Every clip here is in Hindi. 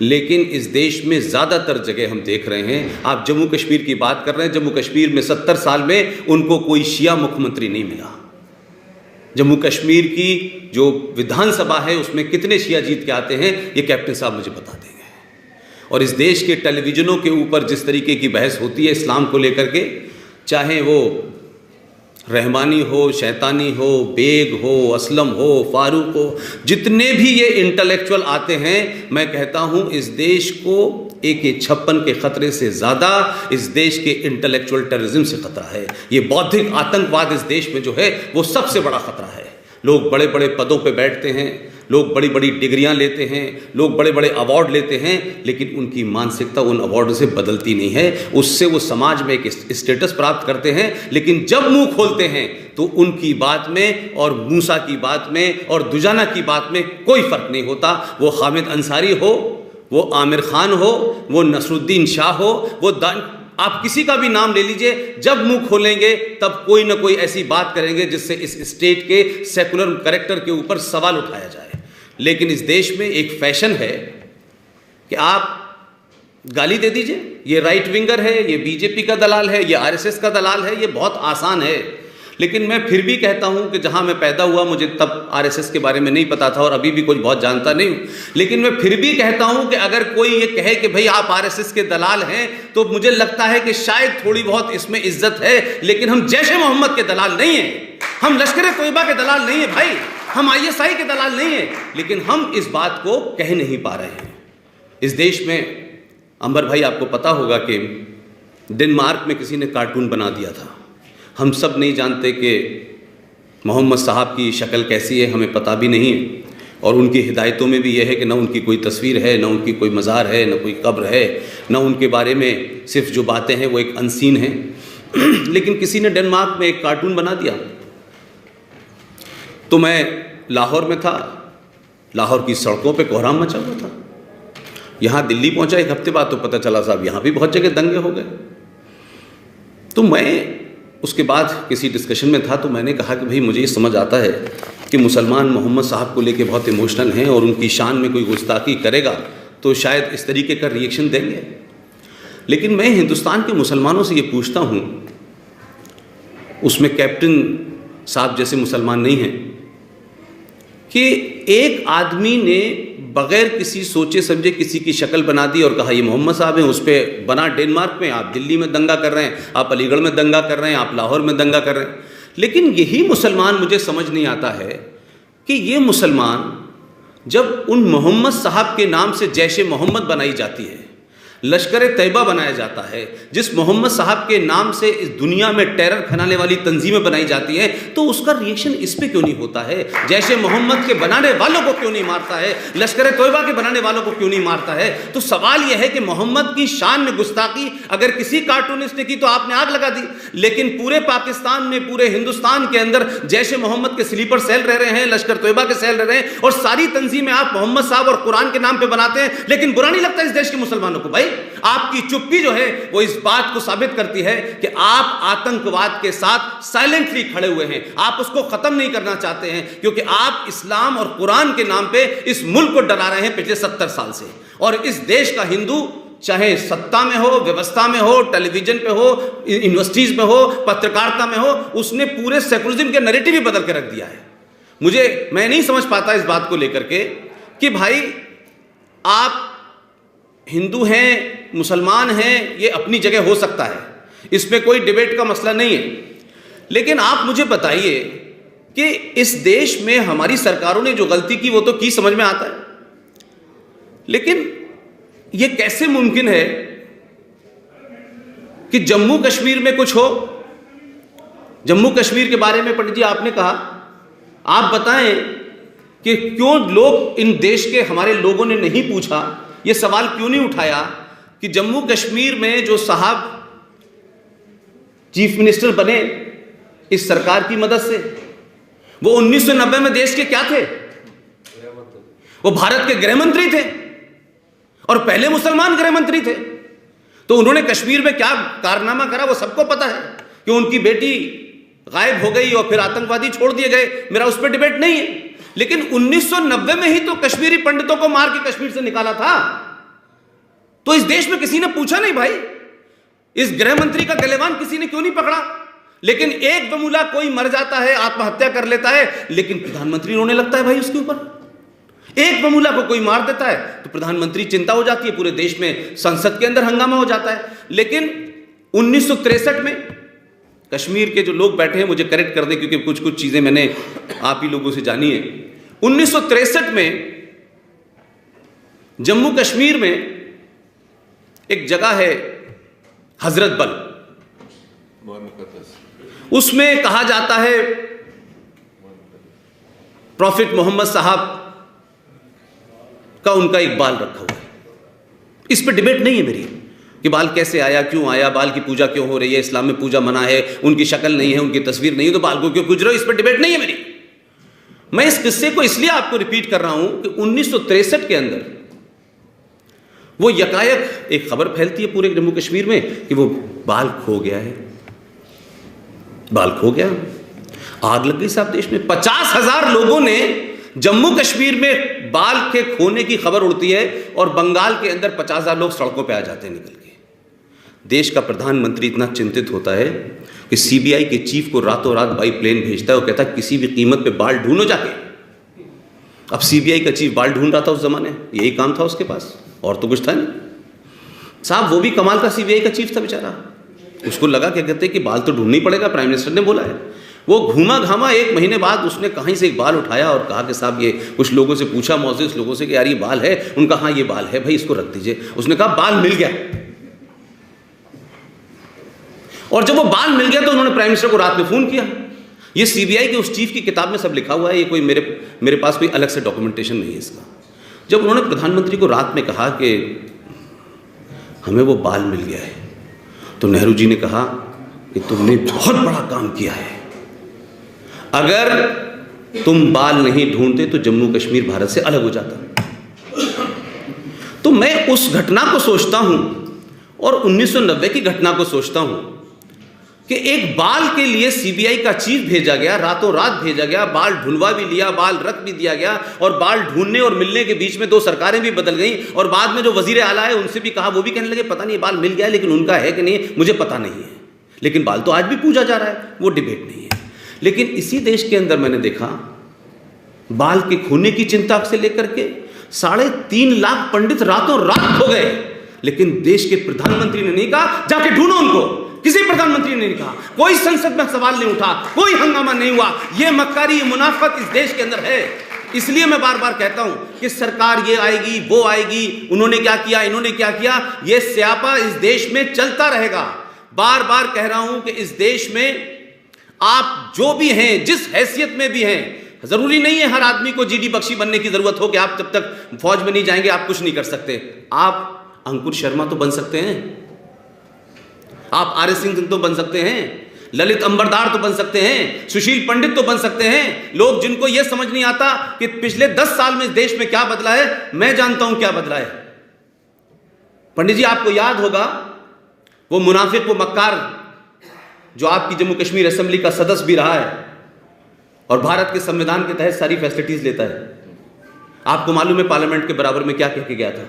लेकिन इस देश में ज़्यादातर जगह हम देख रहे हैं, आप जम्मू कश्मीर की बात कर रहे हैं, जम्मू कश्मीर में 70 साल में उनको कोई शिया मुख्यमंत्री नहीं मिला। जम्मू कश्मीर की जो विधानसभा है उसमें कितने शिया जीत के आते हैं ये कैप्टन साहब मुझे बता देंगे। और इस देश के टेलीविज़नों के ऊपर जिस तरीके की बहस होती है इस्लाम को लेकर के, चाहे वो रहमानी हो, शैतानी हो, बेग हो, असलम हो, फारूक हो, जितने भी ये इंटेलेक्चुअल आते हैं, मैं कहता हूँ इस देश को AK-56 के ख़तरे से ज़्यादा इस देश के इंटेलेक्चुअल टेररिज्म से ख़तरा है। ये बौद्धिक आतंकवाद इस देश में जो है वो सबसे बड़ा ख़तरा है। लोग बड़े बड़े पदों पे बैठते हैं, लोग बड़ी बड़ी डिग्रियां लेते हैं, लोग बड़े बड़े अवार्ड लेते हैं, लेकिन उनकी मानसिकता उन अवार्ड से बदलती नहीं है। उससे वो समाज में एक स्टेटस प्राप्त करते हैं, लेकिन जब मुंह खोलते हैं तो उनकी बात में और मूसा की बात में और दुजाना की बात में कोई फ़र्क नहीं होता। वो हामिद अंसारी हो, वो आमिर खान हो, वो नसरुद्दीन शाह हो, वो आप किसी का भी नाम ले लीजिए, जब मुंह खोलेंगे तब कोई ना कोई ऐसी बात करेंगे जिससे इस स्टेट के सेकुलर कैरेक्टर के ऊपर सवाल उठाया जाए। लेकिन इस देश में एक फैशन है कि आप गाली दे दीजिए, ये राइट विंगर है, ये बीजेपी का दलाल है, ये RSS का दलाल है, ये बहुत आसान है। लेकिन मैं फिर भी कहता हूं कि जहां मैं पैदा हुआ मुझे तब RSS के बारे में नहीं पता था और अभी भी कुछ बहुत जानता नहीं हूं, लेकिन मैं फिर भी कहता हूं कि अगर कोई ये कहे कि भाई आप RSS के दलाल हैं तो मुझे लगता है कि शायद थोड़ी बहुत इसमें इज्जत है, लेकिन हम जैशे मोहम्मद के दलाल नहीं हैं, हम लश्कर तोयबा के दलाल नहीं है भाई, हम ISI के दलाल नहीं है। लेकिन हम इस बात को कह नहीं पा रहे हैं। इस देश में अंबर भाई आपको पता होगा कि डेनमार्क में किसी ने कार्टून बना दिया था। हम सब नहीं जानते कि मोहम्मद साहब की शक्ल कैसी है, हमें पता भी नहीं है, और उनकी हिदायतों में भी यह है कि ना उनकी कोई तस्वीर है, ना उनकी कोई मज़ार है, ना कोई कब्र है, ना उनके बारे में सिर्फ जो बातें हैं वो एक अनसीन हैं। लेकिन किसी ने डेनमार्क में एक कार्टून बना दिया। तो मैं लाहौर में था, लाहौर की सड़कों पे कोहराम मचा हुआ था। यहाँ दिल्ली पहुँचा एक हफ्ते बाद तो पता चला साहब यहाँ भी बहुत जगह दंगे हो गए। तो मैं उसके बाद किसी डिस्कशन में था तो मैंने कहा कि भाई मुझे ये समझ आता है कि मुसलमान मोहम्मद साहब को लेके बहुत इमोशनल हैं और उनकी शान में कोई गुस्ताखी करेगा तो शायद इस तरीके का रिएक्शन देंगे। लेकिन मैं हिंदुस्तान के मुसलमानों से ये पूछता हूँ, उसमें कैप्टन साहब जैसे मुसलमान नहीं हैं, कि एक आदमी ने बग़ैर किसी सोचे समझे किसी की शक्ल बना दी और कहा ये मोहम्मद साहब हैं, उस पर बना डेनमार्क में, आप दिल्ली में दंगा कर रहे हैं, आप अलीगढ़ में दंगा कर रहे हैं, आप लाहौर में दंगा कर रहे हैं। लेकिन यही मुसलमान मुझे समझ नहीं आता है कि ये मुसलमान जब उन मोहम्मद साहब के नाम से जैशे मोहम्मद बनाई जाती है, लश्कर तैयबा बनाया जाता है, जिस मोहम्मद साहब के नाम से इस दुनिया में टेरर फैलाने वाली तंजीमें बनाई जाती हैं, तो उसका रिएक्शन इस पे क्यों नहीं होता है? जैसे मोहम्मद के बनाने वालों को क्यों नहीं मारता है? लश्कर तैयबा के बनाने वालों को क्यों नहीं मारता है? तो सवाल यह है कि मोहम्मद की शान में गुस्ताखी अगर किसी कार्टूनिस्ट ने की तो आपने आग लगा दी, लेकिन पूरे पाकिस्तान में, पूरे हिंदुस्तान के अंदर जैसे मोहम्मद के स्लीपर सेल रह रहे हैं, लश्कर तैयबा के सेल रह रहे हैं, और सारी तंजीमें आप मोहम्मद साहब और कुरान के नाम पर बनाते हैं। लेकिन बुरा नहीं लगता इस देश के मुसलमानों को? भाई आपकी चुप्पी जो है वो इस बात को साबित करती है कि आप आतंकवाद के साथ साइलेंटली खड़े हुए हैं, आप उसको खत्म नहीं करना चाहते हैं, क्योंकि आप इस्लाम और कुरान के नाम पे इस मुल्क को डरा रहे हैं पिछले 70 साल से। और इस देश का हिंदू चाहे सत्ता में हो, व्यवस्था में हो, टेलीविजन पे हो, यूनिवर्सिटीज में हो, पत्रकारिता में हो, उसने पूरे सेकुलरिज्म के नैरेटिव ही बदल के रख दिया है। मैं नहीं समझ पाता इस बात को लेकर के कि भाई आप हिंदू हैं, मुसलमान हैं, ये अपनी जगह हो सकता है, इसमें कोई डिबेट का मसला नहीं है, लेकिन आप मुझे बताइए कि इस देश में हमारी सरकारों ने जो गलती की वो तो की, समझ में आता है, लेकिन ये कैसे मुमकिन है कि जम्मू कश्मीर में कुछ हो? जम्मू कश्मीर के बारे में पंडित जी आपने कहा, आप बताएं कि क्यों लोग, इन देश के हमारे लोगों ने नहीं पूछा, ये सवाल क्यों नहीं उठाया कि जम्मू कश्मीर में जो साहब चीफ मिनिस्टर बने इस सरकार की मदद से, वो 1990 में देश के क्या थे? वो भारत के गृह मंत्री थे और पहले मुसलमान गृह मंत्री थे। तो उन्होंने कश्मीर में क्या कारनामा करा वो सबको पता है कि उनकी बेटी गायब हो गई और फिर आतंकवादी छोड़ दिए गए, मेरा उस पर डिबेट नहीं है। लेकिन 1990 में ही तो कश्मीरी पंडितों को मार के कश्मीर से निकाला था। तो इस देश में किसी ने पूछा नहीं भाई, इस गृह मंत्री का गलेवान किसी ने क्यों नहीं पकड़ा? लेकिन एक बमूला कोई मर जाता है, आत्महत्या कर लेता है, लेकिन प्रधानमंत्री रोने लगता है भाई उसके ऊपर। एक बमूला को कोई मार देता है तो प्रधानमंत्री चिंता हो जाती है, पूरे देश में संसद के अंदर हंगामा हो जाता है। लेकिन 1963 में कश्मीर के जो लोग बैठे हैं मुझे करेक्ट कर दें, क्योंकि कुछ कुछ चीजें मैंने आप ही लोगों से जानी है। 1963 में जम्मू कश्मीर में एक जगह है हजरत बल, उसमें कहा जाता है प्रॉफिट मोहम्मद साहब का उनका एक बाल रखा हुआ है। इस पर डिबेट नहीं है मेरी कि बाल कैसे आया, क्यों आया, बाल की पूजा क्यों हो रही है, इस्लाम में पूजा मना है, उनकी शक्ल नहीं है, उनकी तस्वीर नहीं है, तो बाल को क्यों पूज रहे हो, इस पर डिबेट नहीं है मेरी। मैं इस किस्से को इसलिए आपको रिपीट कर रहा हूं कि 1963 के अंदर वो यकायक एक खबर फैलती है पूरे जम्मू कश्मीर में कि वो बाल खो गया है, बाल खो गया। आग लग गई साहब देश में। 50,000 लोगों ने जम्मू कश्मीर में बाल के खोने की खबर उड़ती है और बंगाल के अंदर 50,000 लोग सड़कों पे आ जाते हैं निकल के। देश का प्रधानमंत्री इतना चिंतित होता है कि सीबीआई के चीफ को रातों रात बाई प्लेन भेजता है और कहता है किसी भी कीमत पे बाल ढूंढो जाके। अब सीबीआई का चीफ बाल ढूंढ रहा था उस जमाने, यही काम था उसके पास, और तो कुछ था नहीं साहब। वो भी कमाल का सीबीआई का चीफ था बेचारा, उसको लगा क्या कहते कि बाल तो ढूंढना ही पड़ेगा, प्राइम मिनिस्टर ने बोला है। वो घूमा घामा 1 महीने बाद उसने कहीं से एक बाल उठाया और कहा कि साहब ये, कुछ लोगों से पूछा, मौजूद लोगों से कि यार ये बाल है, उनका हाँ ये बाल है भाई, इसको रख दीजिए। उसने कहा बाल मिल गया, और जब वो बाल मिल गया तो उन्होंने प्राइम मिनिस्टर को रात में फोन किया। ये सीबीआई के उस चीफ की किताब में सब लिखा हुआ है, ये कोई मेरे पास कोई अलग से डॉक्यूमेंटेशन नहीं है इसका। जब उन्होंने प्रधानमंत्री को रात में कहा कि हमें वो बाल मिल गया है, तो नेहरू जी ने कहा कि तुमने बहुत बड़ा काम किया है, अगर तुम बाल नहीं ढूंढते तो जम्मू कश्मीर भारत से अलग हो जाता। तो मैं उस घटना को सोचता हूं और 1990 की घटना को सोचता हूं कि एक बाल के लिए सीबीआई का चीफ भेजा गया, रातों रात भेजा गया, बाल ढूंढवा भी लिया, बाल रख भी दिया गया, और बाल ढूंढने और मिलने के बीच में 2 सरकारें भी बदल गई, और बाद में जो वजीर आला है उनसे भी कहा, वो भी कहने लगे पता नहीं बाल मिल गया लेकिन उनका है कि नहीं मुझे पता नहीं है, लेकिन बाल तो आज भी पूजा जा रहा है, वो डिबेट नहीं है। लेकिन इसी देश के अंदर मैंने देखा बाल के खोने की चिंता से लेकर के 3.5 लाख पंडित रातों रात हो गए, लेकिन देश के प्रधानमंत्री ने नहीं कहा जाके ढूंढो उनको, किसी प्रधानमंत्री ने नहीं कहा, कोई संसद में सवाल नहीं उठा, कोई हंगामा नहीं हुआ। यह मक्कारी, मुनाफत इस देश के अंदर है। इसलिए मैं बार बार कहता हूं कि सरकार ये आएगी वो आएगी, उन्होंने क्या किया, इन्होंने क्या किया, यह स्यापा इस देश में चलता रहेगा। बार बार कह रहा हूं कि इस देश में आप जो भी हैं, जिस हैसियत में भी हैं, जरूरी नहीं है हर आदमी को जीडी बख्शी बनने की जरूरत हो कि आप जब तक फौज में नहीं जाएंगे आप कुछ नहीं कर सकते। आप अंकुर शर्मा तो बन सकते हैं, आप आर.एस. सिंह तो बन सकते हैं, ललित अंबरदार तो बन सकते हैं, सुशील पंडित तो बन सकते हैं। लोग जिनको यह समझ नहीं आता कि पिछले 10 साल में देश में क्या बदला है, मैं जानता हूं क्या बदला है। पंडित जी आपको याद होगा वो मुनाफिक, वो मक्कार जो आपकी जम्मू कश्मीर असेंबली का सदस्य भी रहा है और भारत के संविधान के तहत सारी फैसिलिटीज लेता है। आपको मालूम है पार्लियामेंट के बराबर में क्या कह के गया था,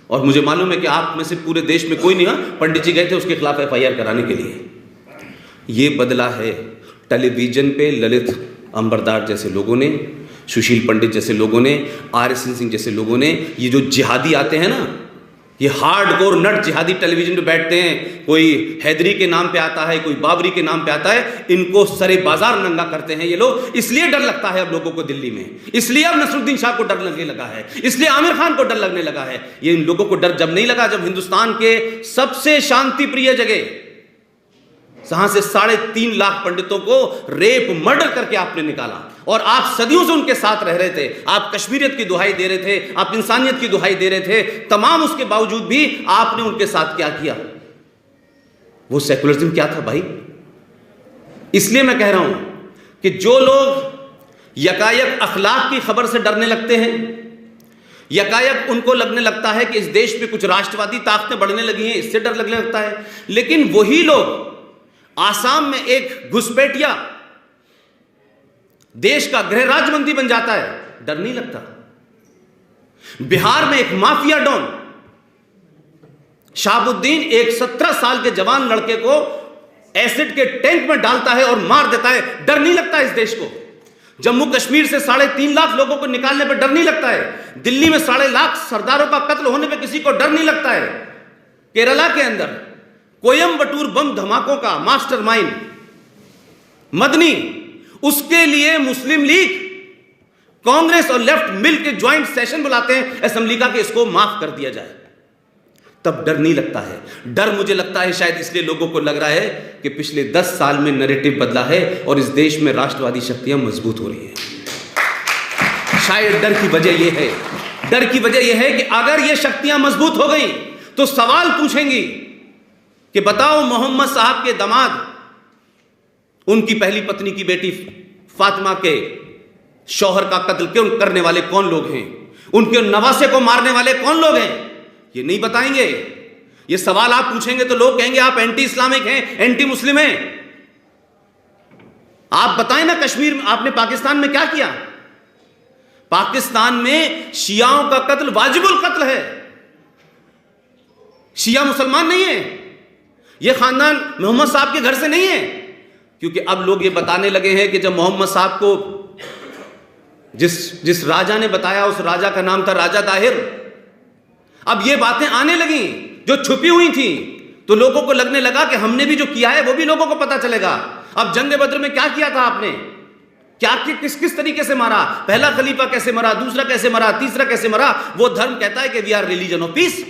और मुझे मालूम है कि आप में से पूरे देश में कोई नहीं है, पंडित जी गए थे उसके खिलाफ FIR कराने के लिए। ये बदला है टेलीविजन पे ललित अंबरदार जैसे लोगों ने, सुशील पंडित जैसे लोगों ने, R.S. सिंह जैसे लोगों ने। ये जो जिहादी आते हैं ना, ये हार्डकोर नट जिहादी टेलीविजन पे बैठते हैं, कोई हैदरी के नाम पे आता है, कोई बाबरी के नाम पे आता है, इनको सरे बाजार नंगा करते हैं ये लोग। इसलिए डर लगता है अब लोगों को दिल्ली में, इसलिए अब नसरुद्दीन शाह को डर लगने लगा है, इसलिए आमिर खान को डर लगने लगा है। ये इन लोगों को डर जब नहीं लगा जब हिंदुस्तान के सबसे शांति प्रिय जगह जहां से 3.5 लाख पंडितों को रेप मर्डर करके आपने निकाला, और आप सदियों से उनके साथ रह रहे थे, आप कश्मीरियत की दुहाई दे रहे थे, आप इंसानियत की दुहाई दे रहे थे, तमाम उसके बावजूद भी आपने उनके साथ क्या किया? वो सेकुलरिज्म क्या था भाई? इसलिए मैं कह रहा हूं कि जो लोग यकायक अखलाक की खबर से डरने लगते हैं, यकायक उनको लगने लगता है कि इस देश में कुछ राष्ट्रवादी ताकतें बढ़ने लगी हैं, इससे डर लगने लगता है, लेकिन वही लोग आसाम में एक घुसपैठिया देश का गृह राज्य मंत्री बन जाता है, डर नहीं लगता। बिहार में एक माफिया डॉन शहाबुद्दीन एक 17 साल के जवान लड़के को एसिड के टैंक में डालता है और मार देता है, डर नहीं लगता इस देश को। जम्मू कश्मीर से 3.5 लाख लोगों को निकालने पर डर नहीं लगता है। दिल्ली में 1.5 लाख सरदारों का कत्ल होने पर किसी को डर नहीं लगता है। केरला के अंदर कोयम्बटूर बम धमाकों का मास्टरमाइंड मदनी, उसके लिए मुस्लिम लीग, कांग्रेस और लेफ्ट मिलकर ज्वाइंट सेशन बुलाते हैं असेंबली का कि इसको माफ कर दिया जाए, तब डर नहीं लगता है। डर मुझे लगता है शायद इसलिए लोगों को लग रहा है कि पिछले 10 साल में नैरेटिव बदला है और इस देश में राष्ट्रवादी शक्तियां मजबूत हो रही हैं। शायद डर की वजह यह है, डर की वजह यह है कि अगर ये शक्तियां मजबूत हो गई तो सवाल पूछेंगी कि बताओ मोहम्मद साहब के दामाद, उनकी पहली पत्नी की बेटी फातिमा के शौहर का कत्ल क्यों करने वाले कौन लोग हैं, उनके नवासे को मारने वाले कौन लोग हैं, ये नहीं बताएंगे। ये सवाल आप पूछेंगे तो लोग कहेंगे आप एंटी इस्लामिक हैं, एंटी मुस्लिम हैं। आप बताएं ना, कश्मीर में आपने पाकिस्तान में क्या किया? पाकिस्तान में शियाओं का कत्ल वाजिबुल कत्ल है। शिया मुसलमान नहीं है, यह खानदान मोहम्मद साहब के घर से नहीं है। क्योंकि अब लोग ये बताने लगे हैं कि जब मोहम्मद साहब को जिस राजा ने बताया, उस राजा का नाम था राजा दाहिर, अब ये बातें आने लगी जो छुपी हुई थी, तो लोगों को लगने लगा कि हमने भी जो किया है वो भी लोगों को पता चलेगा। अब जंग बद्र में क्या किया था आपने, क्या किस किस तरीके से मारा, पहला खलीफा कैसे मरा, दूसरा कैसे मरा, तीसरा कैसे मरा। वो धर्म कहता है कि we are religion of piece,